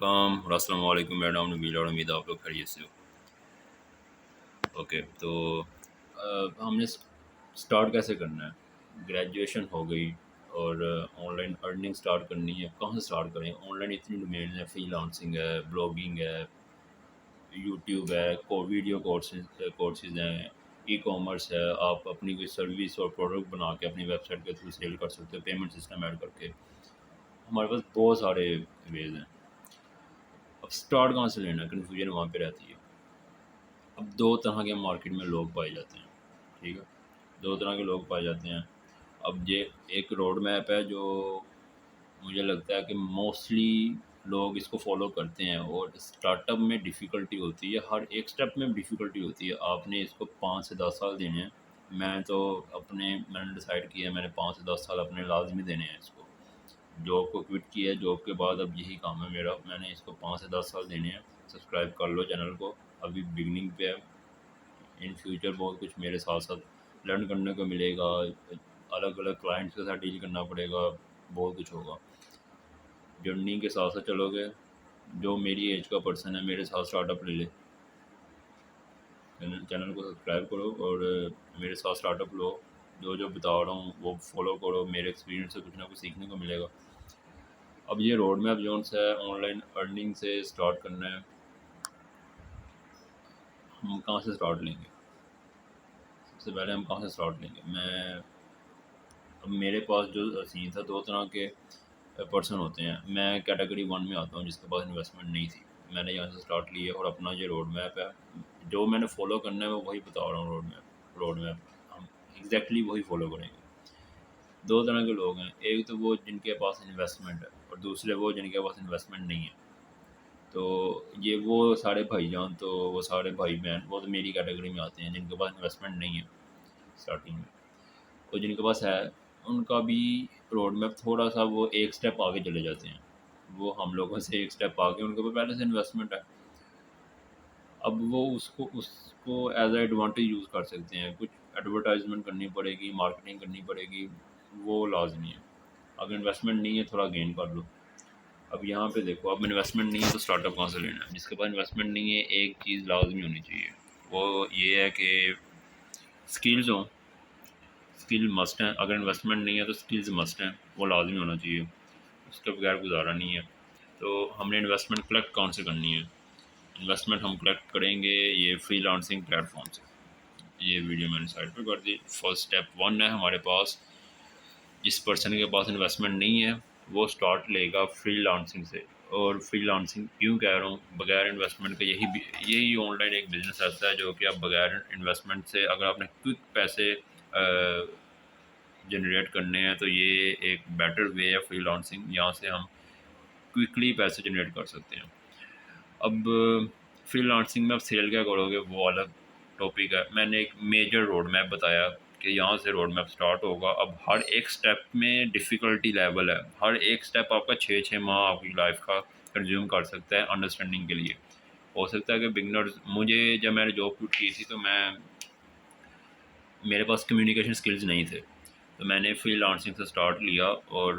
Welcome और अस्सलाम वालेकुम। मेरा नाम नबील और उम्मीद है आप लोग खैरियत से हो। ओके, तो हमने स्टार्ट कैसे करना है। ग्रेजुएशन हो गई और ऑनलाइन अर्निंग स्टार्ट करनी है। कहाँ से स्टार्ट करें? ऑनलाइन इतनी डोमेन है, फ्रीलांसिंग है, ब्लॉगिंग है, यूट्यूब है, वीडियो कोर्सेज हैं, ई कॉमर्स है। आप अपनी कोई सर्विस और प्रोडक्ट बना के अपनी वेबसाइट के थ्रू सेल कर सकते हो, पेमेंट सिस्टम ऐड करके। हमारे पास बहुत सारे वेज हैं। अब स्टार्ट कहाँ से लेना है, कन्फ्यूजन वहाँ पे रहती है। अब दो तरह के मार्केट में लोग पाए जाते हैं, ठीक है। दो तरह के लोग पाए जाते हैं। अब ये एक रोड मैप है जो मुझे लगता है कि मोस्टली लोग इसको फॉलो करते हैं। और स्टार्टअप में डिफ़िकल्टी होती है, हर एक स्टेप में डिफ़िकल्टी होती है। आपने इसको 5 से 10 साल देने हैं। मैंने डिसाइड किया है, मैंने 5 से 10 साल अपने लाजमी देने हैं इसको। जॉब को क्विट किया है, जॉब के बाद अब यही काम है मेरा। मैंने इसको 5 से 10 साल देने हैं। सब्सक्राइब कर लो चैनल को, अभी बिगनिंग पे है। इन फ्यूचर बहुत कुछ मेरे साथ साथ लर्न करने को मिलेगा। अलग अलग क्लाइंट्स के साथ डील करना पड़ेगा, बहुत कुछ होगा। जर्नी के साथ साथ चलोगे, जो मेरी एज का पर्सन है मेरे साथ स्टार्टअप ले ले। चैनल को सब्सक्राइब करो और मेरे साथ स्टार्टअप लो। जो जो बता रहा हूँ वो फॉलो करो, मेरे एक्सपीरियंस से कुछ ना कुछ सीखने को मिलेगा। अब ये रोड मैप जोन से है, ऑनलाइन अर्निंग से स्टार्ट करना है। हम कहाँ से स्टार्ट लेंगे? सबसे पहले हम कहाँ से स्टार्ट लेंगे? अब मेरे पास जो सीन था, दो तरह के पर्सन होते हैं। मैं कैटेगरी 1 में आता हूँ, जिसके पास इन्वेस्टमेंट नहीं थी। मैंने यहाँ से स्टार्ट लिया और अपना ये रोड मैप है। जो मैंने फॉलो करना है मैं वही बता रहा हूँ। रोड मैप हम एग्जैक्टली वही फॉलो करेंगे। दो तरह के लोग हैं, एक तो वो जिनके पास इन्वेस्टमेंट है और दूसरे वो जिनके पास इन्वेस्टमेंट नहीं है। तो ये वो सारे भाईजान, तो वो सारे भाई बहन, वो तो मेरी कैटेगरी में आते हैं जिनके पास इन्वेस्टमेंट नहीं है स्टार्टिंग में। और जिनके पास है, उनका भी रोड मैप थोड़ा सा वो एक स्टेप आगे चले जाते हैं। वो हम लोगों से एक स्टेप आगे, उनके पास पहले से इन्वेस्टमेंट है। अब वो उसको एज ए एडवांटेज यूज़ कर सकते हैं। कुछ एडवर्टाइजमेंट करनी पड़ेगी, मार्केटिंग करनी पड़ेगी, वो लाजमी है। अगर इन्वेस्टमेंट नहीं है, थोड़ा गेन कर लो। अब यहाँ पे देखो, अब इन्वेस्टमेंट नहीं है तो स्टार्टअप कहाँ से लेना है? जिसके पास इन्वेस्टमेंट नहीं है, एक चीज़ लाजमी होनी चाहिए, वो ये है कि स्किल्स हों। स्किल मस्ट हैं। अगर इन्वेस्टमेंट नहीं है तो स्किल्स मस्ट हैं, वो लाजमी होना चाहिए। उसके बगैर गुजारा नहीं है। तो हमने इन्वेस्टमेंट कलेक्ट कौन से करनी है? इन्वेस्टमेंट हम कलेक्ट करेंगे ये फ्रीलांसिंग प्लेटफॉर्म से। ये वीडियो मैंने साइड पे कर दी। फर्स्ट स्टेप 1 है हमारे पास। जिस पर्सन के पास इन्वेस्टमेंट नहीं है वो स्टार्ट लेगा फ्रीलांसिंग से। और फ्रीलांसिंग क्यों कह रहा हूँ, बगैर इन्वेस्टमेंट का यही ऑनलाइन एक बिज़नेस ऐसा है जो कि आप बगैर इन्वेस्टमेंट से, अगर आपने क्विक पैसे जनरेट करने हैं तो ये एक बेटर वे है फ्रीलांसिंग। यहाँ से हम क्विकली पैसे जनरेट कर सकते हैं। अब फ्रीलांसिंग में आप सेल क्या करोगे वो अलग टॉपिक है। मैंने एक मेजर रोड मैप बताया कि यहाँ से रोड मैप स्टार्ट होगा। अब हर एक स्टेप में डिफ़िकल्टी लेवल है। हर एक स्टेप आपका 6-6 माह आपकी लाइफ का कंज्यूम कर सकता है अंडरस्टैंडिंग के लिए। हो सकता है कि बिगनर्स, मुझे जब मैंने जॉब क्विट की थी तो मेरे पास कम्युनिकेशन स्किल्स नहीं थे। तो मैंने फ्रीलांसिंग से स्टार्ट लिया और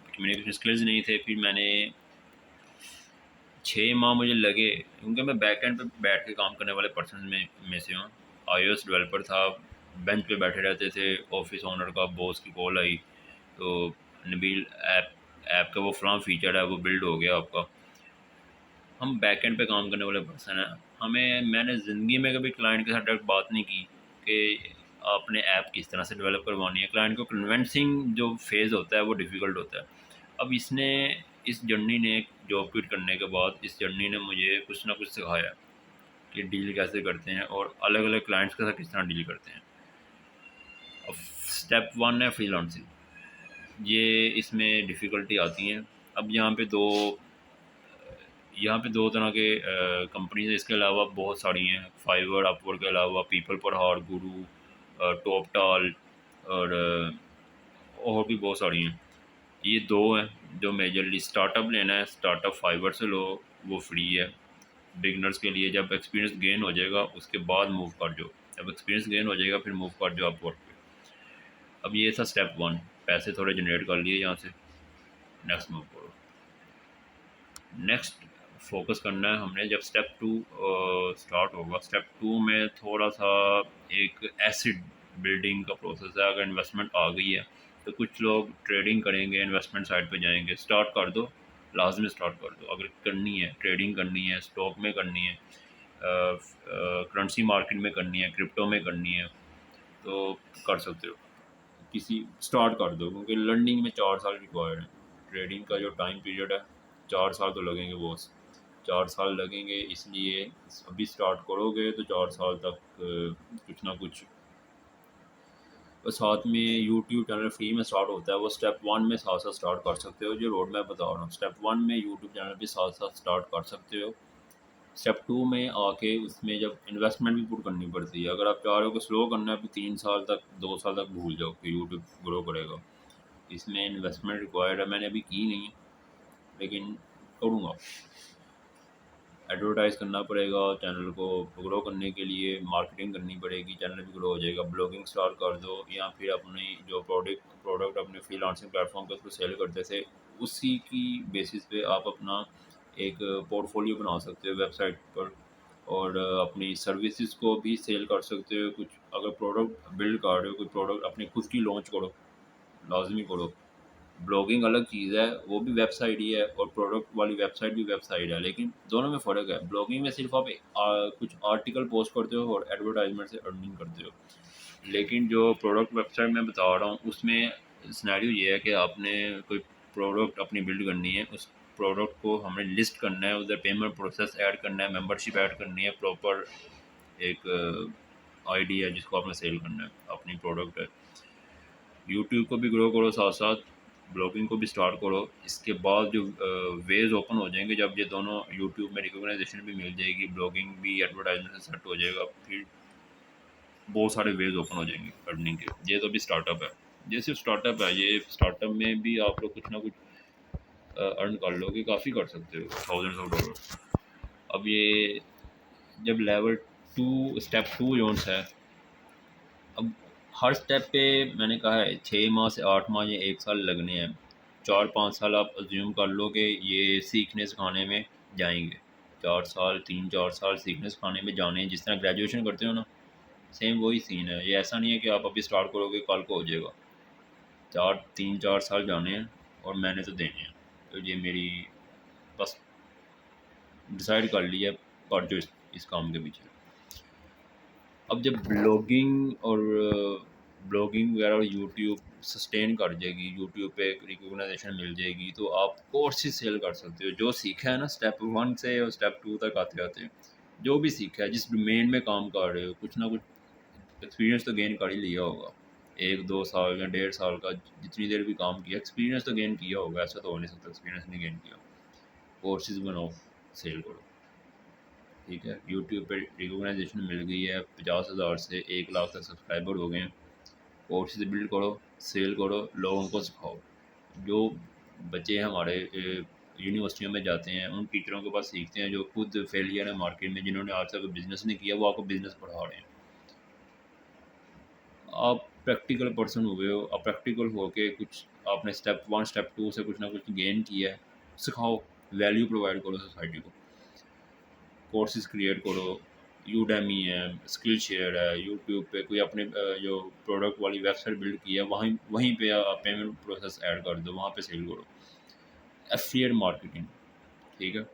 कम्युनिकेशन स्किल्स नहीं थे। फिर मैंने 6 माह मुझे लगे, क्योंकि मैं बैक एंड पे बैठ के काम करने वाले पर्सन में से हूँ। iOS डेवलपर था, बेंच पे बैठे रहते थे। ऑफिस ओनर का बॉस की कॉल आई तो नबील ऐप ऐप का वो फलां फीचर है, वो बिल्ड हो गया आपका। हम बैक एंड पे काम करने वाले पर्सन हैं। मैंने ज़िंदगी में कभी क्लाइंट के साथ डायरेक्ट बात नहीं की कि आपने ऐप किस तरह से डेवलप करवानी है। क्लाइंट को कन्विंसिंग जो फेज़ होता है वो डिफ़िकल्ट होता है। अब इस जर्नी ने, जॉब क्विट करने के बाद इस जर्नी ने मुझे कुछ ना कुछ सिखाया कि डील कैसे करते हैं और अलग अलग क्लाइंट्स के साथ किस तरह डील करते हैं। अब स्टेप 1 है फ्रीलांसिंग। ये इसमें डिफ़िकल्टी आती हैं। अब यहाँ पे दो तरह के कंपनीज हैं। इसके अलावा बहुत सारी हैं, फाइवर, अपवर्क के अलावा पीपल पर हार, गुरु, टॉपटाल और भी बहुत सारी हैं। ये दो हैं जो मेजरली। स्टार्टअप लेना है, स्टार्टअप फाइवर से लो, वो फ्री है बिगनर्स के लिए। जब एक्सपीरियंस गेन हो जाएगा उसके बाद मूव कर जाओ। जब एक्सपीरियंस गेन हो जाएगा फिर मूव कर जाओ अपवर्क पे। अब ये था स्टेप 1, पैसे थोड़े जनरेट कर लिए यहाँ से। नेक्स्ट मूव करो। नेक्स्ट फोकस करना है हमने। जब स्टेप टू स्टार्ट होगा, स्टेप टू में थोड़ा सा एक एसिड बिल्डिंग का प्रोसेस है। अगर इन्वेस्टमेंट आ गई है तो कुछ लोग ट्रेडिंग करेंगे, इन्वेस्टमेंट साइड पे जाएंगे। स्टार्ट कर दो, लाजमी स्टार्ट कर दो। अगर करनी है, ट्रेडिंग करनी है, स्टॉक में करनी है, करेंसी मार्केट में करनी है, क्रिप्टो में करनी है, तो कर सकते हो। किसी स्टार्ट कर दो, क्योंकि लर्निंग में 4 साल रिक्वायर्ड है। ट्रेडिंग का जो टाइम पीरियड है, 4 साल तो लगेंगे बॉस, 4 साल लगेंगे। इसलिए अभी स्टार्ट करोगे तो 4 साल तक कुछ ना कुछ। और साथ में यूट्यूब चैनल फ्री में स्टार्ट होता है, वो स्टेप वन में साथ साथ स्टार्ट कर सकते हो। जो रोड मैप बता रहा हूँ, स्टेप वन में यूट्यूब चैनल भी साथ साथ स्टार्ट कर सकते हो। स्टेप टू में आके उसमें जब इन्वेस्टमेंट भी पुट करनी पड़ती है। अगर आप चाह रहे हो कि स्लो करना है, तो 3 साल तक, 2 साल तक भूल जाओ कि यूट्यूब ग्रो करेगा। इसमें इन्वेस्टमेंट रिक्वायर्ड है। मैंने अभी की नहीं है, लेकिन करूँगा। एडवर्टाइज़ करना पड़ेगा चैनल को ग्रो करने के लिए, मार्केटिंग करनी पड़ेगी, चैनल भी ग्रो हो जाएगा। ब्लॉगिंग स्टार्ट कर दो, या फिर अपनी जो प्रोडक्ट अपने फ्रीलांसिंग प्लेटफॉर्म के थ्रू सेल करते थे, उसी की बेसिस पे आप अपना एक पोर्टफोलियो बना सकते हो वेबसाइट पर। और अपनी सर्विसेज को भी सेल कर सकते हो। कुछ अगर प्रोडक्ट बिल्ड कर रहे हो, कोई प्रोडक्ट अपनी खुद की लॉन्च करो, लाजमी करो। ब्लॉगिंग अलग चीज़ है, वो भी वेबसाइट ही है, और प्रोडक्ट वाली वेबसाइट भी वेबसाइट है, लेकिन दोनों में फ़र्क है। ब्लॉगिंग में सिर्फ आप कुछ आर्टिकल पोस्ट करते हो और एडवर्टाइजमेंट से अर्निंग करते हो। लेकिन जो प्रोडक्ट वेबसाइट मैं बता रहा हूँ, उसमें सिनेरियो ये है कि आपने कोई प्रोडक्ट अपनी बिल्ड करनी है, उस प्रोडक्ट को हमें लिस्ट करना है, उधर पेमेंट प्रोसेस ऐड करना है, मेंबरशिप ऐड करनी है, प्रॉपर एक आईडी है जिसको आपने सेल करना है, अपनी प्रोडक्ट है। यूट्यूब को भी ग्रो करो, साथ साथ ब्लॉगिंग को भी स्टार्ट करो। इसके बाद जो वेज ओपन हो जाएंगे, जब ये दोनों यूट्यूब में रिकॉग्नाइजेशन भी मिल जाएगी, ब्लॉगिंग भी एडवर्टाइजमेंट से सेट हो जाएगा, फिर बहुत सारे वेज ओपन हो जाएंगे अर्निंग के। ये तो अभी स्टार्टअप है, ये सिर्फ स्टार्टअप है। ये स्टार्टअप में भी आप लोग कुछ ना कुछ अर्न कर लोगे, काफ़ी कर सकते हो, थाउजेंड्स ऑफ डॉलर। अब ये जब level two, step two zones है, अब हर स्टेप पे मैंने कहा है 6 माह से 8 माह या 1 साल लगने हैं। 4-5 साल आप अज्यूम कर लो कि ये सीखने सिखाने में जाएंगे। 4 साल, 3-4 साल सीखने सिखाने में जाने हैं। जिस तरह ग्रेजुएशन करते हो ना, सेम वही सीन है। ये ऐसा नहीं है कि आप अभी स्टार्ट करोगे कल को हो जाएगा। 3-4 साल जाने हैं, और मैंने तो देने हैं। तो ये मेरी बस डिसाइड कर लिया, कर जो इस काम के पीछे। अब जब ब्लॉगिंग वगैरह और यूट्यूब सस्टेन कर जाएगी, यूट्यूब पे रिकॉग्नाइजेशन मिल जाएगी, तो आप कोर्सेज सेल कर सकते हो। जो सीखा है ना स्टेप वन से और स्टेप टू तक आते आते, जो भी सीखा है, जिस डोमेन में काम कर रहे हो, कुछ ना कुछ एक्सपीरियंस तो गेन कर ही लिया होगा। 1-2 साल या 1.5 साल का, जितनी देर भी काम किया, एक्सपीरियंस तो गेन किया होगा। ऐसा तो हो नहीं सकता एक्सपीरियंस नहीं गेन किया। कोर्सेज बनाओ, सेल करो। ठीक है, यूट्यूब पे रिकॉग्नाइजेशन मिल गई है, 50,000 से 1 लाख तक सब्सक्राइबर हो गए हैं। कोर्सेज बिल्ड करो, सेल करो, लोगों को सिखाओ। जो बच्चे हमारे यूनिवर्सिटियों में जाते हैं, उन टीचरों के पास सीखते हैं जो खुद फेलियर है मार्केट में, जिन्होंने आज तक बिज़नेस नहीं किया, वो आपको बिज़नेस पढ़ा रहे हैं। आप प्रैक्टिकल पर्सन हुए हो, आप प्रैक्टिकल होके कुछ आपने स्टेप वन स्टेप टू से कुछ ना कुछ गेन किया है, सिखाओ, वैल्यू प्रोवाइड करो सोसाइटी को। कोर्सेज क्रिएट करो, यूडेमी है, स्किल शेयर है, यूट्यूब पे कोई अपने जो प्रोडक्ट वाली वेबसाइट बिल्ड की है, वहीं वहीं पे आप पेमेंट प्रोसेस ऐड कर दो, वहाँ पे सेल करो। एफिलिएट मार्केटिंग, ठीक है।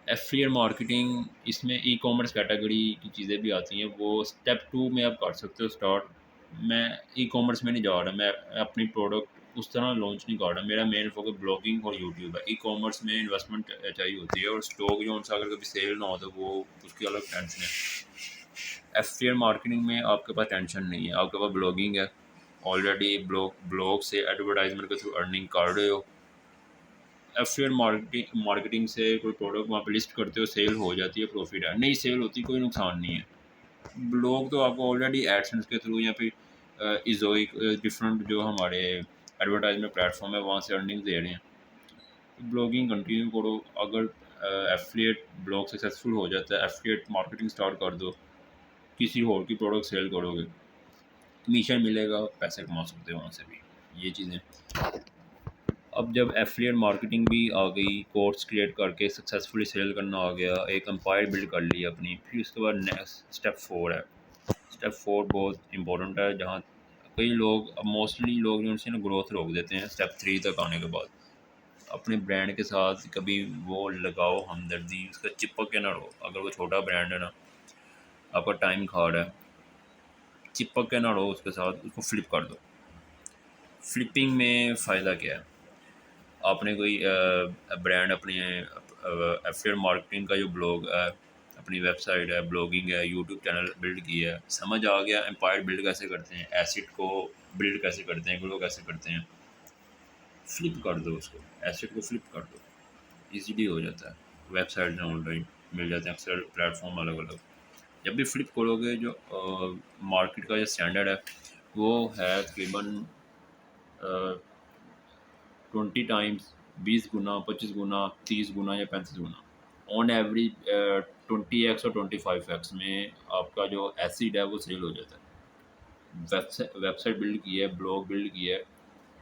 एफिलिएट मार्केटिंग, इसमें ई कॉमर्स कैटेगरी की चीज़ें भी आती हैं, वो स्टेप टू में आप कर सकते हो स्टार्ट। मैं ई कॉमर्स में नहीं जा रहा, मैं अपनी प्रोडक्ट उस तरह लॉन्च नहीं कर रहा। मेरा मेन फोकस ब्लॉगिंग और यूट्यूब है। ई कॉमर्स में इन्वेस्टमेंट चाहिए होती है, और स्टॉक जो उनसे अगर कभी सेल ना हो तो वो उसकी अलग टेंशन है। एफिलिएट मार्केटिंग में आपके पास टेंशन नहीं है, आपके पास ब्लॉगिंग है, ऑलरेडी ब्लॉग से एडवर्टाइजमेंट के थ्रू अर्निंग कर रहे हो। एफिलिएट मार्केटिंग से कोई प्रोडक्ट वहाँ पे लिस्ट करते हो, सेल हो जाती है, प्रॉफिट है। नहीं सेल होती, कोई नुकसान नहीं है। ब्लॉग तो आपको ऑलरेडी एडसेंस के थ्रू, या फिर इजोइक डिफरेंट जो हमारे एडवर्टाइजमेंट प्लेटफॉर्म है, वहाँ से अर्निंग दे रहे हैं। तो ब्लॉगिंग कंटिन्यू करो। अगर एफिलिएट ब्लॉग सक्सेसफुल हो जाता है, एफिलिएट मार्केटिंग स्टार्ट कर दो, किसी और की प्रोडक्ट सेल करोगे, कमीशन मिलेगा, पैसे कमा सकते हो वहाँ से भी। ये चीज़ें अब जब एफिलिएट मार्केटिंग भी आ गई, कोर्स क्रिएट करके सक्सेसफुली सेल करना आ गया, एक एम्पायर बिल्ड कर ली अपनी, फिर उसके बाद नेक्स्ट स्टेप 4 है। स्टेप 4 बहुत इंपॉर्टेंट है, जहाँ कई लोग, अब मोस्टली लोग जो उनसे ना ग्रोथ रोक देते हैं स्टेप 3 तक आने के बाद। अपने ब्रांड के साथ कभी वो लगाओ हमदर्दी, उसका चिपक के ना रहो। अगर वो छोटा ब्रांड है ना, आपका टाइम खार है, चिपक के ना रहो उसके साथ, उसको फ्लिप कर दो। फ्लिपिंग में फ़ायदा क्या है? आपने कोई ब्रांड अपने एफिलिएट मार्केटिंग का जो ब्लॉग है, अपनी वेबसाइट है, ब्लॉगिंग है, यूट्यूब चैनल बिल्ड किया है, समझ आ गया एम्पायर बिल्ड कैसे करते हैं, एसिड को बिल्ड कैसे करते हैं, ग्रो कैसे करते हैं, फ्लिप कर दो उसको, एसिड को फ्लिप कर दो, इजीली हो जाता है। वेबसाइट में ऑनलाइन मिल जाते हैं अक्सर प्लेटफॉर्म अलग अलग। जब भी फ्लिप करोगे, जो मार्केट का जो स्टैंडर्ड है वो है तकरीबन 20 टाइम्स, 20 गुना, 25 गुना, 30 गुना या 35 गुना, ऑन एवरेज 20x और 25x में आपका जो एसिड है वो सेल हो जाता है। वेबसाइट बिल्ड की है, ब्लॉग बिल्ड किया है,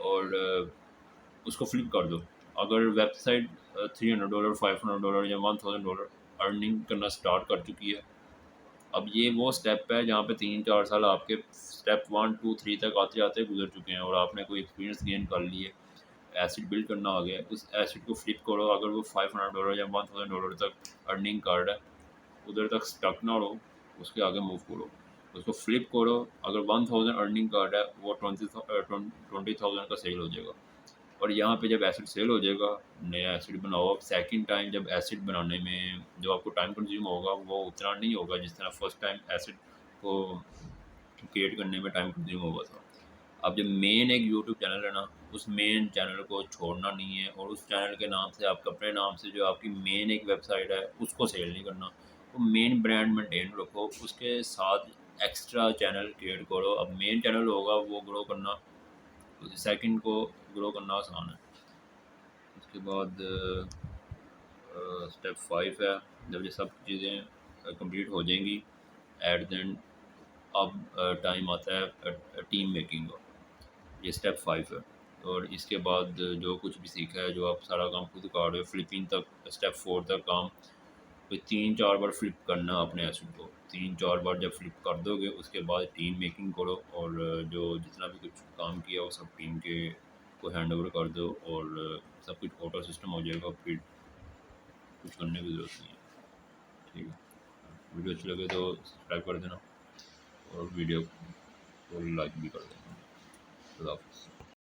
और उसको फ्लिप कर दो। अगर वेबसाइट $300, $500 या $1000 अर्निंग करना स्टार्ट कर चुकी है, अब ये वो स्टेप है जहाँ पे 3-4 साल आपके स्टेप 1 2 3 तक आते आते गुजर चुके हैं, और आपने कोई एक्सपीरियंस गेन कर लिए, एसिड बिल्ड करना आ गया। उस एसिड को फ्लिप करो। अगर वो $500 या $1000 तक अर्निंग कर रहा है, उधर तक स्टक ना रहो, उसके आगे मूव करो, उसको फ्लिप करो। अगर 1000 अर्निंग कर रहा है, वो 20,000 का सेल हो जाएगा। और यहाँ पे जब एसिड सेल हो जाएगा, नया एसिड बनाओ। सेकंड टाइम जब एसिड बनाने में जो आपको टाइम कंज्यूम होगा, वो उतना नहीं होगा जिस तरह फर्स्ट टाइम एसिड को क्रिएट करने में टाइम कंज्यूम होगा था। अब जब मेन एक यूट्यूब चैनल है ना, उस मेन चैनल को छोड़ना नहीं है, और उस चैनल के नाम से, आपके अपने नाम से जो आपकी मेन एक वेबसाइट है, उसको सेल नहीं करना। तो मेन ब्रांड मेंटेन रखो, उसके साथ एक्स्ट्रा चैनल क्रिएट करो। अब मेन चैनल होगा वो ग्रो करना, सेकंड को ग्रो करना आसान है। उसके बाद स्टेप 5 है। जब ये सब चीज़ें कंप्लीट हो जाएंगी, एट द एंड अब टाइम आता है टीम मेकिंग का। ये स्टेप 5 है। और इसके बाद जो कुछ भी सीखा है, जो आप सारा काम खुद कर रहे हो, फ्लिपिंग तक स्टेप 4 तक काम कोई 3-4 बार फ्लिप करना अपने एसिड को। 3-4 बार जब फ्लिप कर दोगे, उसके बाद टीम मेकिंग करो, और जो जितना भी कुछ काम किया वो सब टीम के को हैंड ओवर कर दो, और सब कुछ ऑटो सिस्टम हो जाएगा। फिर कुछ करने की ज़रूरत नहीं है। ठीक है, वीडियो अच्छी लगे तो सब्सक्राइब कर देना, और वीडियो को लाइक भी कर देना। खुदा हाफिज़।